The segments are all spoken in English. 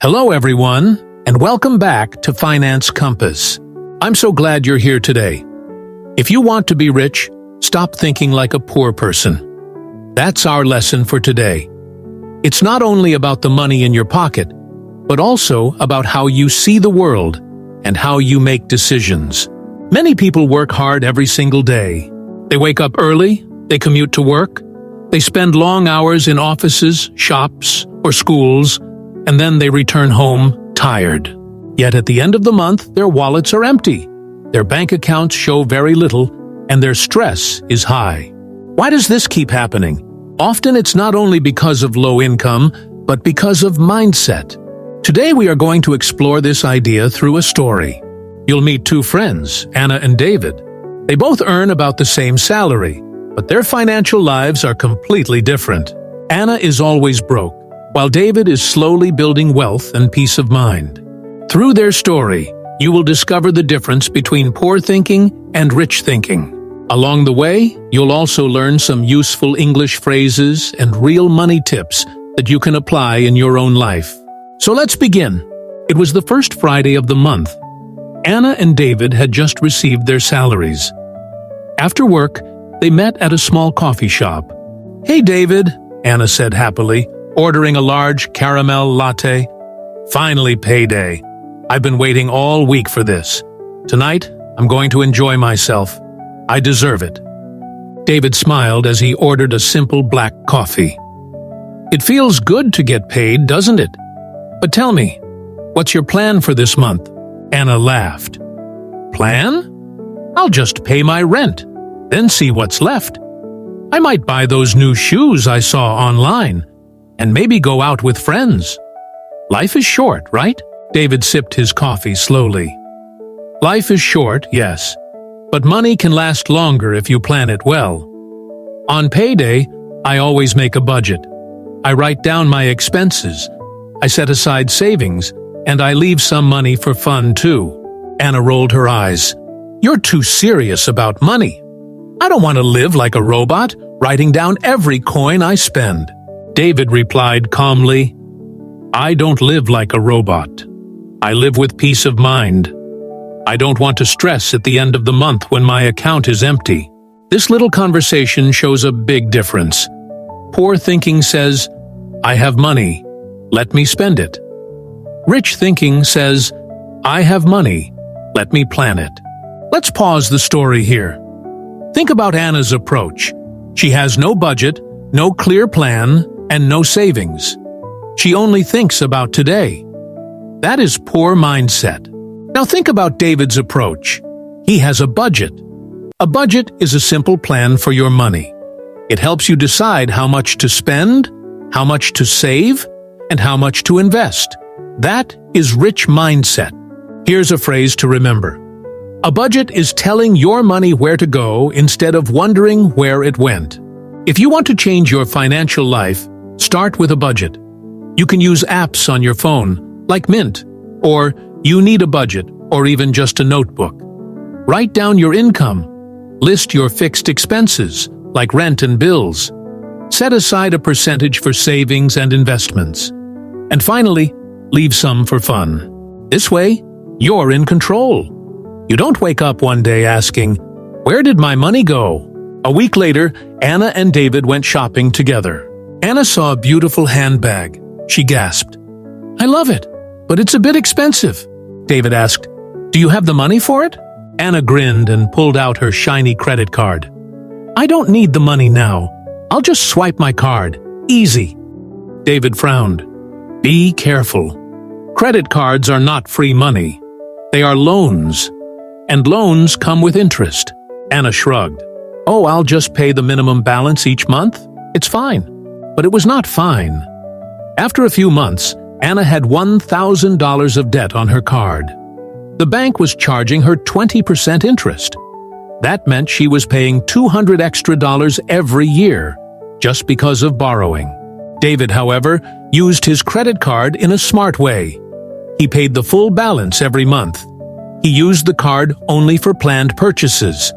Hello everyone, and welcome back to Finance Compass. I'm so glad you're here today. If you want to be rich, stop thinking like a poor person. That's our lesson for today. It's not only about the money in your pocket, but also about how you see the world and how you make decisions. Many people work hard every single day. They wake up early, they commute to work, they spend long hours in offices, shops, or schools, and then they return home tired. Yet at the end of the month, their wallets are empty. Their bank accounts show very little, and their stress is high. Why does this keep happening? Often it's not only because of low income, but because of mindset. Today we are going to explore this idea through a story. You'll meet two friends, Anna and David. They both earn about the same salary, but their financial lives are completely different. Anna is always broke, while David is slowly building wealth and peace of mind. Through their story, you will discover the difference between poor thinking and rich thinking. Along the way, you'll also learn some useful English phrases and real money tips that you can apply in your own life. So let's begin. It was the first Friday of the month. Anna and David had just received their salaries. After work, they met at a small coffee shop. "Hey, David," Anna said happily, ordering a large caramel latte. "Finally payday. I've been waiting all week for this. Tonight, I'm going to enjoy myself. I deserve it." David smiled as he ordered a simple black coffee. "It feels good to get paid, doesn't it? But tell me, what's your plan for this month?" Anna laughed. "Plan? I'll just pay my rent, then see what's left. I might buy those new shoes I saw online, and maybe go out with friends. Life is short, right?" David sipped his coffee slowly. "Life is short, yes, but money can last longer if you plan it well. On payday, I always make a budget. I write down my expenses, I set aside savings, and I leave some money for fun too." Anna rolled her eyes. "You're too serious about money. I don't want to live like a robot, writing down every coin I spend." David replied calmly, "I don't live like a robot. I live with peace of mind. I don't want to stress at the end of the month when my account is empty." This little conversation shows a big difference. Poor thinking says, "I have money. Let me spend it." Rich thinking says, "I have money. Let me plan it." Let's pause the story here. Think about Anna's approach. She has no budget, no clear plan, and no savings. She only thinks about today. That is poor mindset. Now think about David's approach. He has a budget. A budget is a simple plan for your money. It helps you decide how much to spend, how much to save, and how much to invest. That is rich mindset. Here's a phrase to remember. A budget is telling your money where to go instead of wondering where it went. If you want to change your financial life, start with a budget. You can use apps on your phone, like Mint, or You Need a Budget, or even just a notebook. Write down your income. List your fixed expenses, like rent and bills. Set aside a percentage for savings and investments. And finally, leave some for fun. This way, you're in control. You don't wake up one day asking, "Where did my money go?" A week later, Anna and David went shopping together. Anna saw a beautiful handbag. She gasped, "I love it, but it's a bit expensive." David asked, "Do you have the money for it?" Anna grinned and pulled out her shiny credit card. "I don't need the money now. I'll just swipe my card. Easy." David frowned. "Be careful. Credit cards are not free money. They are loans, and loans come with interest." Anna shrugged. "Oh, I'll just pay the minimum balance each month. It's fine." But it was not fine. After a few months, Anna had $1,000 of debt on her card. The bank was charging her 20% interest. That meant she was paying $200 extra every year, just because of borrowing. David, however, used his credit card in a smart way. He paid the full balance every month. He used the card only for planned purchases.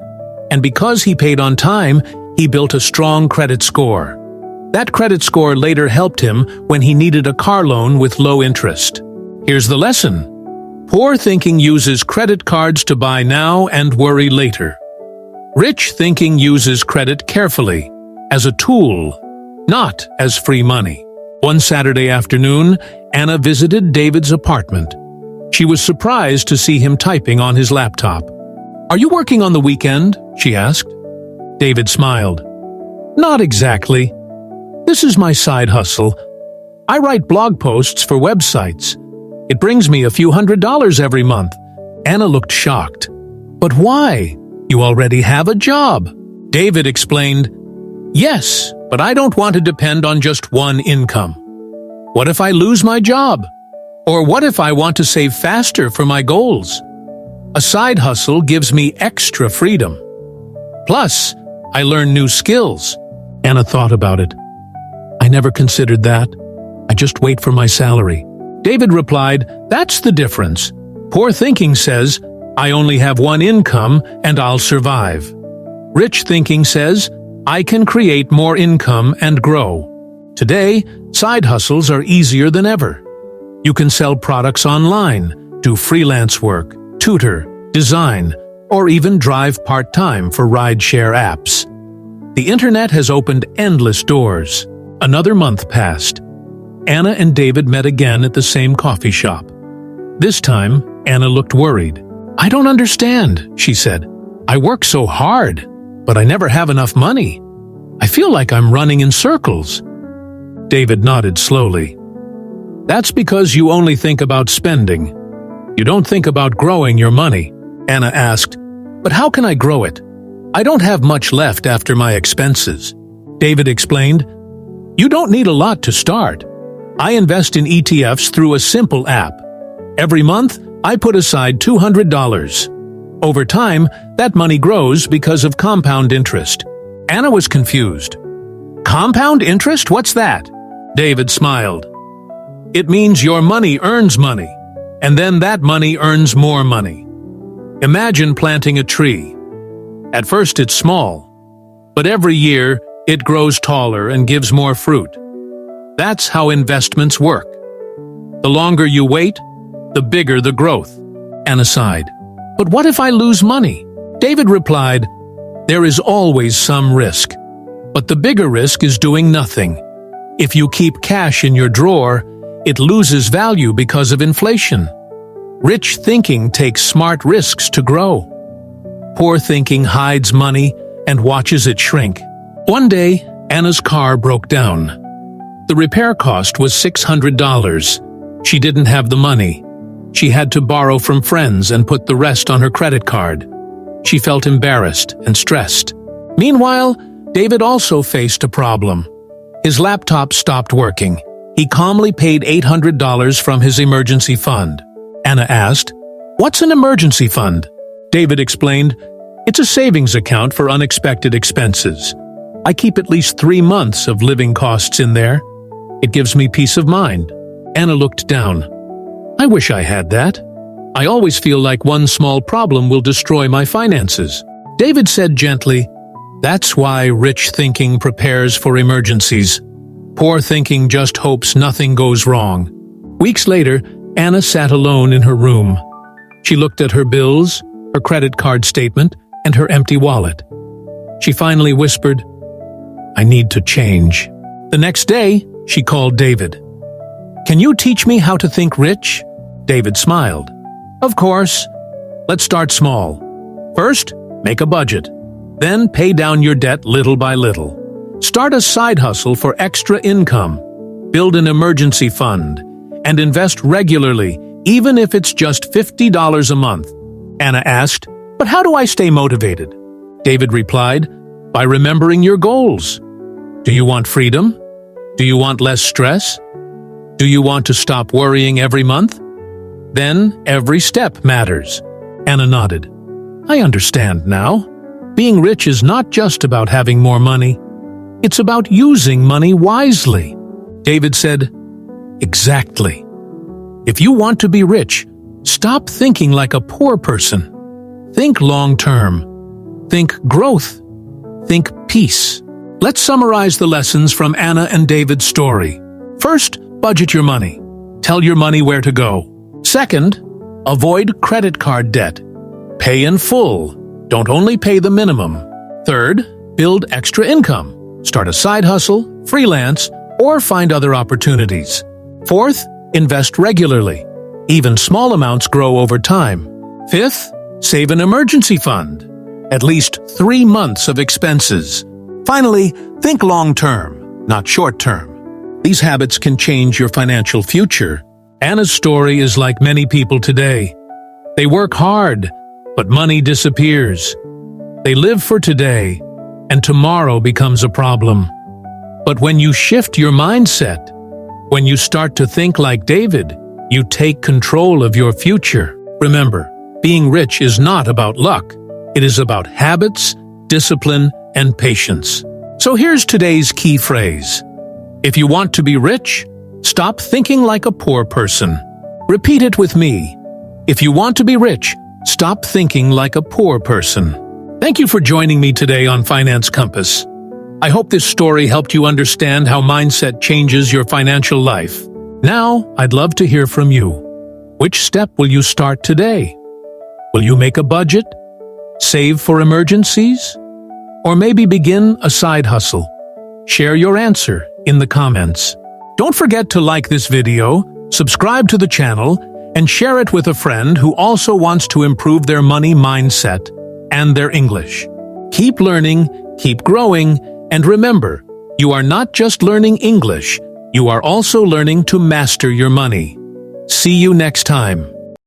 And because he paid on time, he built a strong credit score. That credit score later helped him when he needed a car loan with low interest. Here's the lesson. Poor thinking uses credit cards to buy now and worry later. Rich thinking uses credit carefully, as a tool, not as free money. One Saturday afternoon, Anna visited David's apartment. She was surprised to see him typing on his laptop. "Are you working on the weekend?" she asked. David smiled. "Not exactly. This is my side hustle. I write blog posts for websites. It brings me a few $100s every month." Anna looked shocked. "But why? You already have a job." David explained, "Yes, but I don't want to depend on just one income. What if I lose my job? Or what if I want to save faster for my goals? A side hustle gives me extra freedom. Plus, I learn new skills." Anna thought about it. "I never considered that. I just wait for my salary." David replied, "That's the difference. Poor thinking says, I only have one income and I'll survive. Rich thinking says, I can create more income and grow. Today, side hustles are easier than ever. You can sell products online, do freelance work, tutor, design, or even drive part-time for rideshare apps. The internet has opened endless doors. Another month passed. Anna and David met again at the same coffee shop. This time, Anna looked worried. "I don't understand," she said. "I work so hard, but I never have enough money. I feel like I'm running in circles." David nodded slowly. "That's because you only think about spending. You don't think about growing your money." Anna asked, "But how can I grow it? I don't have much left after my expenses." David explained, "You don't need a lot to start. I invest in ETFs through a simple app. Every month, I put aside $200. Over time, that money grows because of compound interest." Anna was confused. "Compound interest? What's that?" David smiled. "It means your money earns money, and then that money earns more money. Imagine planting a tree. At first it's small, but every year it grows taller and gives more fruit. That's how investments work. The longer you wait, the bigger the growth." Anna sighed. "But what if I lose money?" David replied, "There is always some risk, but the bigger risk is doing nothing. If you keep cash in your drawer, it loses value because of inflation. Rich thinking takes smart risks to grow. Poor thinking hides money and watches it shrink." One day, Anna's car broke down. The repair cost was $600. She didn't have the money. She had to borrow from friends and put the rest on her credit card. She felt embarrassed and stressed. Meanwhile, David also faced a problem. His laptop stopped working. He calmly paid $800 from his emergency fund. Anna asked, "What's an emergency fund?" David explained, "It's a savings account for unexpected expenses. I keep at least 3 months of living costs in there. It gives me peace of mind." Anna looked down. "I wish I had that. I always feel like one small problem will destroy my finances." David said gently, "That's why rich thinking prepares for emergencies. Poor thinking just hopes nothing goes wrong." Weeks later, Anna sat alone in her room. She looked at her bills, her credit card statement, and her empty wallet. She finally whispered, "I need to change." The next day, she called David. "Can you teach me how to think rich?" David smiled. "Of course. Let's start small. First, make a budget. Then pay down your debt little by little. Start a side hustle for extra income. Build an emergency fund. And invest regularly, even if it's just $50 a month." Anna asked, "But how do I stay motivated?" David replied, "By remembering your goals. Do you want freedom? Do you want less stress? Do you want to stop worrying every month? Then every step matters." Anna nodded. "I understand now. Being rich is not just about having more money. It's about using money wisely." David said, "Exactly. If you want to be rich, stop thinking like a poor person. Think long-term. Think growth. Think peace." Let's summarize the lessons from Anna and David's story. First, budget your money. Tell your money where to go. Second, avoid credit card debt. Pay in full. Don't only pay the minimum. Third, build extra income. Start a side hustle, freelance, or find other opportunities. Fourth, invest regularly. Even small amounts grow over time. Fifth, save an emergency fund. At least 3 months of expenses. Finally, think long-term, not short-term. These habits can change your financial future. Anna's story is like many people today. They work hard, but money disappears. They live for today, and tomorrow becomes a problem. But when you shift your mindset, when you start to think like David, you take control of your future. Remember, being rich is not about luck. It is about habits, discipline, and patience. So here's today's key phrase. If you want to be rich, stop thinking like a poor person. Repeat it with me. If you want to be rich, stop thinking like a poor person. Thank you for joining me today on Finance Compass. I hope this story helped you understand how mindset changes your financial life. Now, I'd love to hear from you. Which step will you start today? Will you make a budget? Save for emergencies? Or maybe begin a side hustle? Share your answer in the comments. Don't forget to like this video, subscribe to the channel, and share it with a friend who also wants to improve their money mindset and their English. Keep learning, keep growing, and remember, you are not just learning English, you are also learning to master your money. See you next time.